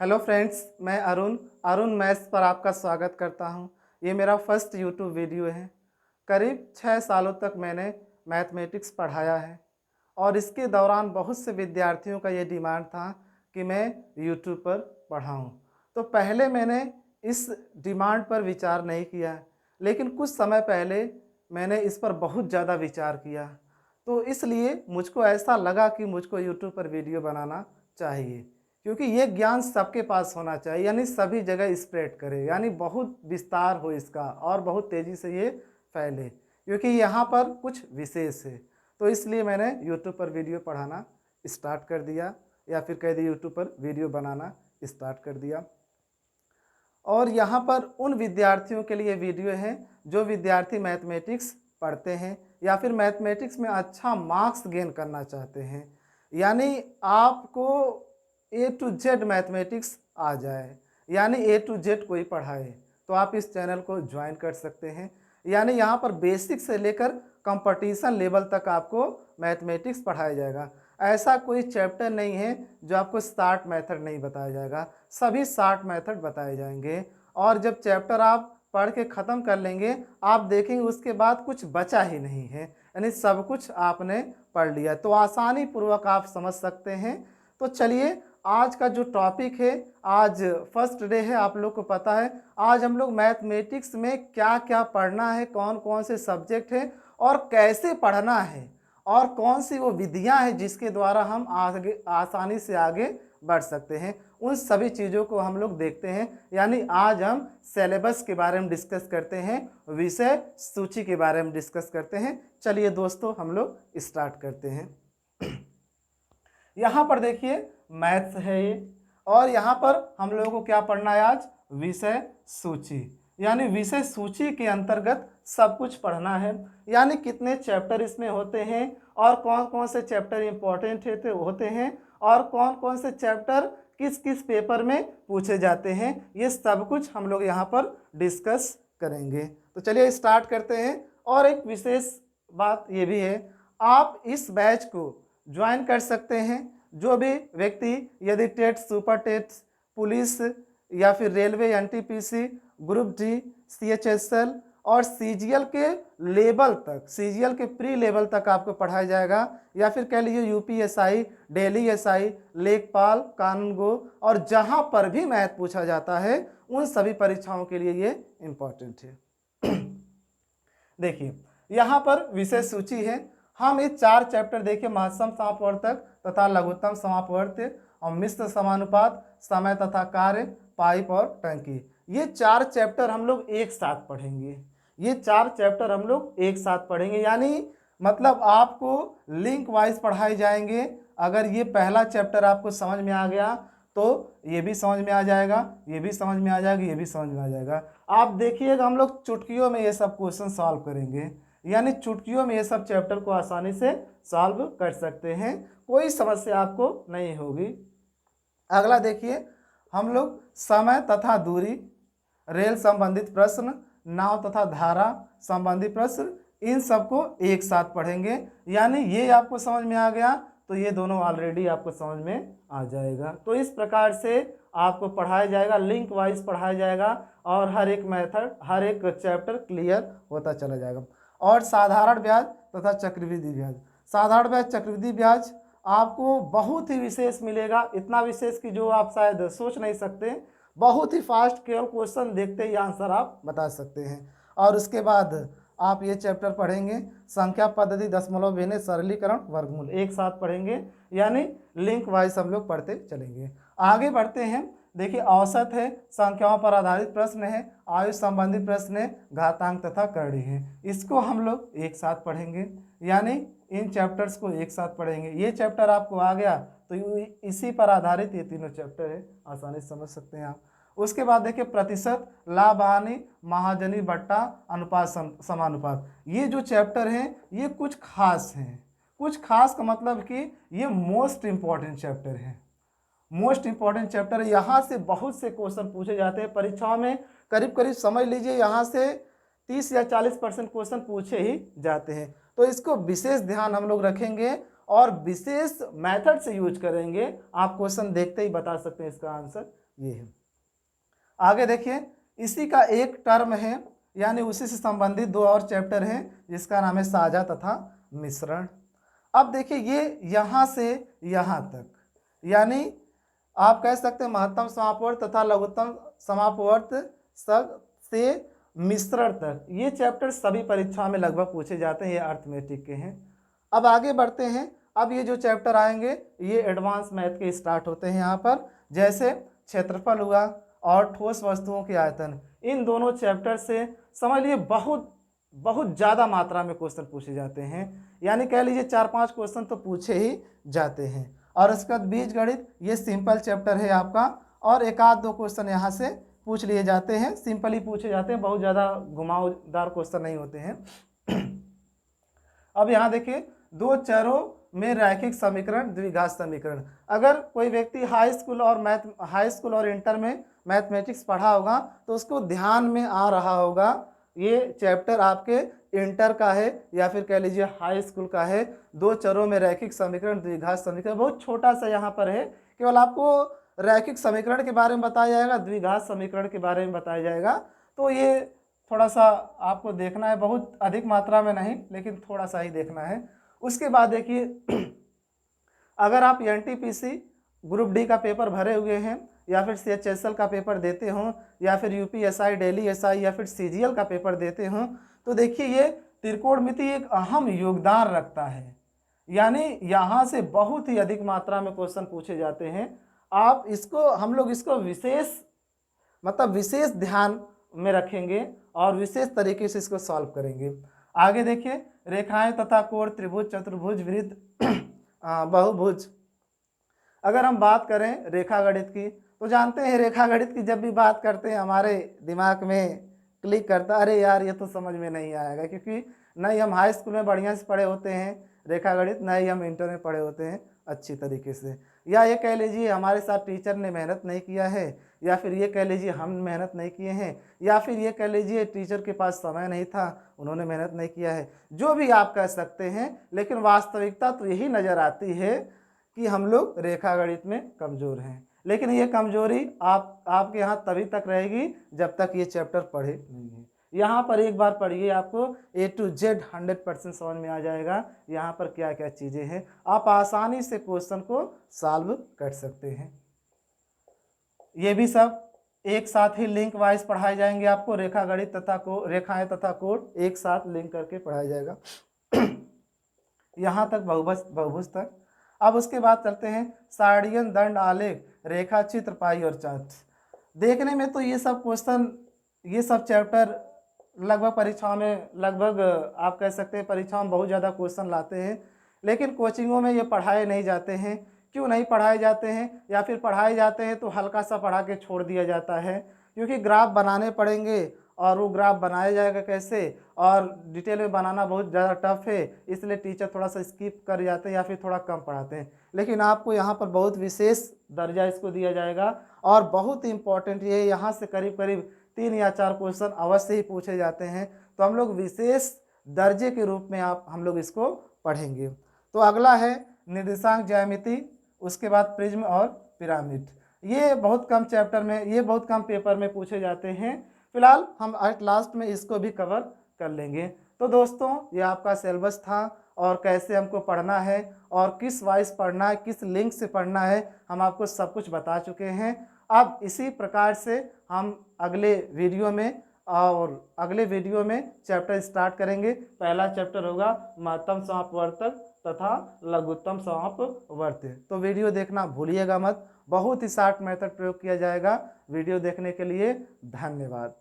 Hello friends, मैं Arun maths पर आपका स्वागत करता हूं। ये मेरा फर्स्ट यूट्यूब वीडियो है। करीब 6 सालों तक मैंने मैथमेटिक्स पढ़ाया है और इसके दौरान बहुत से विद्यार्थियों का ये डिमांड था कि मैं यूट्यूब पर पढ़ाऊं। तो पहले मैंने इस डिमांड पर विचार नहीं किया, लेकिन कुछ समय पहले मैंने इस पर बहुत ज़्यादा विचार किया। तो इसलिए मुझको ऐसा लगा कि मुझको यूट्यूब पर वीडियो बनाना चाहिए, क्योंकि ये ज्ञान सबके पास होना चाहिए, यानी सभी जगह स्प्रेड करे, यानी बहुत विस्तार हो इसका और बहुत तेज़ी से ये फैले, क्योंकि यहाँ पर कुछ विशेष है। तो इसलिए मैंने यूट्यूब पर वीडियो पढ़ाना स्टार्ट कर दिया, या फिर कह दिए यूट्यूब पर वीडियो बनाना स्टार्ट कर दिया। और यहाँ पर उन विद्यार्थियों के लिए वीडियो है जो विद्यार्थी मैथमेटिक्स पढ़ते हैं या फिर मैथमेटिक्स में अच्छा मार्क्स गेन करना चाहते हैं, यानी आपको ए टू जेड मैथमेटिक्स आ जाए, यानी ए टू जेड कोई पढ़ाए, तो आप इस चैनल को ज्वाइन कर सकते हैं। यानी यहाँ पर बेसिक से लेकर कंपटीशन लेवल तक आपको मैथमेटिक्स पढ़ाया जाएगा। ऐसा कोई चैप्टर नहीं है जो आपको स्टार्ट मेथड नहीं बताया जाएगा, सभी स्टार्ट मेथड बताए जाएंगे। और जब चैप्टर आप पढ़ के ख़त्म कर लेंगे, आप देखेंगे उसके बाद कुछ बचा ही नहीं है, यानी सब कुछ आपने पढ़ लिया, तो आसानी पूर्वक आप समझ सकते हैं। तो चलिए, आज का जो टॉपिक है, आज फर्स्ट डे है, आप लोग को पता है आज हम लोग मैथमेटिक्स में क्या क्या पढ़ना है, कौन कौन से सब्जेक्ट हैं और कैसे पढ़ना है, और कौन सी वो विधियां हैं जिसके द्वारा हम आगे आसानी से आगे बढ़ सकते हैं, उन सभी चीज़ों को हम लोग देखते हैं। यानी आज हम सिलेबस के बारे में डिस्कस करते हैं, विषय सूची के बारे में डिस्कस करते हैं। चलिए दोस्तों, हम लोग स्टार्ट करते हैं। यहाँ पर देखिए मैथ्स है ये, और यहाँ पर हम लोगों को क्या पढ़ना है आज, विषय सूची। यानी विषय सूची के अंतर्गत सब कुछ पढ़ना है, यानी कितने चैप्टर इसमें होते हैं और कौन कौन से चैप्टर इंपॉर्टेंट होते हैं और कौन कौन से चैप्टर किस किस पेपर में पूछे जाते हैं, ये सब कुछ हम लोग यहाँ पर डिस्कस करेंगे। तो चलिए स्टार्ट करते हैं। और एक विशेष बात ये भी है, आप इस बैच को ज्वाइन कर सकते हैं। जो भी व्यक्ति यदि टेट, सुपर टेट, पुलिस या फिर railway, NTPC, group D, CHSL और सीजीएल के लेवल तक, सीजीएल के प्री लेवल तक आपको पढ़ाया जाएगा, या फिर कह लीजिए यूपीएसआई, दिल्ली एसआई, लेखपाल, कानून गो, और जहां पर भी मैथ पूछा जाता है उन सभी परीक्षाओं के लिए ये इम्पोर्टेंट है। देखिए यहाँ पर विषय सूची है। हम ये 4 चैप्टर देखिए, महत्तम समापवर्तक तथा लघुत्तम समापवर्त्य और मिश्र समानुपात, समय तथा कार्य, पाइप और टंकी, ये 4 चैप्टर हम लोग एक साथ पढ़ेंगे। ये 4 चैप्टर हम लोग एक साथ पढ़ेंगे, यानी मतलब आपको लिंक वाइज पढ़ाए जाएंगे। अगर ये पहला चैप्टर आपको समझ में आ गया तो ये भी समझ में आ जाएगा, ये भी समझ में आ जाएगा, ये भी समझ में आ जाएगा। आप देखिएगा, हम लोग चुटकियों में ये सब क्वेश्चन सॉल्व करेंगे, यानी चुटकियों में ये सब चैप्टर को आसानी से सॉल्व कर सकते हैं, कोई समस्या आपको नहीं होगी। अगला देखिए, हम लोग समय तथा दूरी, रेल संबंधित प्रश्न, नाव तथा धारा संबंधी प्रश्न, इन सबको एक साथ पढ़ेंगे। यानी ये आपको समझ में आ गया तो ये दोनों ऑलरेडी आपको समझ में आ जाएगा। तो इस प्रकार से आपको पढ़ाया जाएगा, लिंक वाइज पढ़ाया जाएगा, और हर एक मेथड, हर एक चैप्टर क्लियर होता चला जाएगा। और साधारण ब्याज तथा चक्रवृद्धि ब्याज, साधारण ब्याज, चक्रवृद्धि ब्याज आपको बहुत ही विशेष मिलेगा, इतना विशेष कि जो आप शायद सोच नहीं सकते। बहुत ही फास्ट, केवल क्वेश्चन देखते ही आंसर आप बता सकते हैं। और उसके बाद आप ये चैप्टर पढ़ेंगे, संख्या पद्धति, दशमलव, भिन्न, सरलीकरण, वर्गमूल, एक साथ पढ़ेंगे, यानी लिंक वाइज हम लोग पढ़ते चलेंगे। आगे बढ़ते हैं। देखिए औसत है, संख्याओं पर आधारित प्रश्न है, आयु संबंधी प्रश्न है, घातांक तथा करणी है, इसको हम लोग एक साथ पढ़ेंगे, यानी इन चैप्टर्स को एक साथ पढ़ेंगे। ये चैप्टर आपको आ गया तो इसी पर आधारित ये तीनों चैप्टर है, आसानी से समझ सकते हैं आप। उसके बाद देखिए प्रतिशत, लाभ हानि, महाजनी बट्टा, अनुपात समानुपात, ये जो चैप्टर हैं ये कुछ खास हैं। कुछ खास का मतलब कि ये मोस्ट इंपॉर्टेंट चैप्टर है, मोस्ट इंपॉर्टेंट चैप्टर है। यहाँ से बहुत से क्वेश्चन पूछे जाते हैं परीक्षाओं में, करीब करीब समझ लीजिए यहाँ से 30 या 40% क्वेश्चन पूछे ही जाते हैं। तो इसको विशेष ध्यान हम लोग रखेंगे और विशेष मेथड से यूज करेंगे। आप क्वेश्चन देखते ही बता सकते हैं इसका आंसर ये है। आगे देखिए, इसी का एक टर्म है, यानी उसी से संबंधित दो और चैप्टर हैं जिसका नाम है साझा तथा मिश्रण। अब देखिए ये यहाँ से यहाँ तक, यानी आप कह सकते हैं महत्तम समापवर्त तथा लघुत्तम समापवर्त से मिश्रण तक, ये चैप्टर सभी परीक्षाओं में लगभग पूछे जाते हैं, ये अर्थमेटिक के हैं। अब आगे बढ़ते हैं। अब ये जो चैप्टर आएंगे ये एडवांस मैथ के स्टार्ट होते हैं यहाँ पर, जैसे क्षेत्रफल हुआ और ठोस वस्तुओं के आयतन। इन दोनों चैप्टर से समझ लीजिए बहुत बहुत ज़्यादा मात्रा में क्वेश्चन पूछे जाते हैं, यानी कह लीजिए 4-5 क्वेश्चन तो पूछे ही जाते हैं। और उसके बाद बीजगणित, ये सिंपल चैप्टर है आपका, और एक आध दो क्वेश्चन यहाँ से पूछ लिए जाते हैं, सिंपल ही पूछे जाते हैं, बहुत ज़्यादा घुमावदार क्वेश्चन नहीं होते हैं। अब यहाँ देखिए, दो चरों में रैखिक समीकरण, द्विघात समीकरण। अगर कोई व्यक्ति हाई स्कूल और इंटर में मैथमेटिक्स पढ़ा होगा तो उसको ध्यान में आ रहा होगा ये चैप्टर आपके इंटर का है या फिर कह लीजिए हाई स्कूल का है। दो चरों में रैखिक समीकरण, द्विघात समीकरण, बहुत छोटा सा यहाँ पर है, केवल आपको रैखिक समीकरण के बारे में बताया जाएगा, द्विघात समीकरण के बारे में बताया जाएगा। तो ये थोड़ा सा आपको देखना है, बहुत अधिक मात्रा में नहीं, लेकिन थोड़ा सा ही देखना है। उसके बाद देखिए, अगर आप एनटीपीसी ग्रुप डी का पेपर भरे हुए हैं या फिर सीएचएसएल का पेपर देते हो या फिर यूपीएसआई, डेली एसआई या फिर सीजीएल का पेपर देते हो, तो देखिए ये त्रिकोणमिति एक अहम योगदान रखता है, यानी यहाँ से बहुत ही अधिक मात्रा में क्वेश्चन पूछे जाते हैं। आप इसको, हम लोग इसको विशेष ध्यान में रखेंगे और विशेष तरीके से इसको सॉल्व करेंगे। आगे देखिए, रेखाएं तथा कोण, त्रिभुज, चतुर्भुज, वृत्त, बहुभुज। अगर हम बात करें रेखा गणित की, तो जानते हैं रेखा गणित की जब भी बात करते हैं हमारे दिमाग में क्लिक करता, अरे यार ये तो समझ में नहीं आएगा, क्योंकि न ही हम हाई स्कूल में बढ़िया से पढ़े होते हैं रेखा गणित, न ही हम इंटर में पढ़े होते हैं अच्छी तरीके से, या ये कह लीजिए हमारे साथ टीचर ने मेहनत नहीं किया है, या फिर ये कह लीजिए हम मेहनत नहीं किए हैं, या फिर ये कह लीजिए टीचर के पास समय नहीं था, उन्होंने मेहनत नहीं किया है, जो भी आप कह सकते हैं। लेकिन वास्तविकता तो यही नज़र आती है कि हम लोग रेखा गणित में कमज़ोर हैं। लेकिन ये कमजोरी आपके यहाँ तभी तक रहेगी जब तक ये चैप्टर पढ़े नहीं है। यहाँ पर एक बार पढ़िए, आपको A to Z 100% समझ में आ जाएगा यहाँ पर क्या क्या चीज़ें हैं, आप आसानी से क्वेश्चन को सॉल्व कर सकते हैं। ये भी सब एक साथ ही लिंक वाइज पढ़ाए जाएंगे आपको, रेखा गणित तथा रेखाएं तथा कोण एक साथ लिंक करके पढ़ाया जाएगा यहाँ तक बहुभुज तक। अब उसके बाद चलते हैं सारणियन, दंड आलेख, रेखा चित्र, पाई और चार्ट। देखने में तो ये सब क्वेश्चन, ये सब चैप्टर लगभग परीक्षाओं में, लगभग आप कह सकते हैं परीक्षाओं में बहुत ज़्यादा क्वेश्चन लाते हैं, लेकिन कोचिंगों में ये पढ़ाए नहीं जाते हैं। क्यों नहीं पढ़ाए जाते हैं, या फिर पढ़ाए जाते हैं तो हल्का सा पढ़ा के छोड़ दिया जाता है, क्योंकि ग्राफ बनाने पड़ेंगे और वो ग्राफ बनाया जाएगा कैसे, और डिटेल में बनाना बहुत ज़्यादा टफ है, इसलिए टीचर थोड़ा सा स्किप कर जाते हैं या फिर थोड़ा कम पढ़ाते हैं। लेकिन आपको यहाँ पर बहुत विशेष दर्जा इसको दिया जाएगा, और बहुत ही इम्पॉर्टेंट ये, यहाँ से करीब करीब 3 या 4 क्वेश्चन अवश्य ही पूछे जाते हैं, तो हम लोग विशेष दर्जे के रूप में हम लोग इसको पढ़ेंगे। तो अगला है निर्देशांक ज्यामिति, उसके बाद प्रिज्म और पिरामिड। ये बहुत कम चैप्टर में, ये बहुत कम पेपर में पूछे जाते हैं। फिलहाल हम एट लास्ट में इसको भी कवर कर लेंगे। तो दोस्तों ये आपका सिलेबस था, और कैसे हमको पढ़ना है और किस वाइज पढ़ना है, किस लिंक से पढ़ना है, हम आपको सब कुछ बता चुके हैं। अब इसी प्रकार से हम अगले वीडियो में चैप्टर स्टार्ट करेंगे। पहला चैप्टर होगा महत्तम समापवर्तक तथा लघुत्तम समापवर्त्य। तो वीडियो देखना भूलिएगा मत, बहुत ही शॉर्ट मेथड प्रयोग किया जाएगा। वीडियो देखने के लिए धन्यवाद।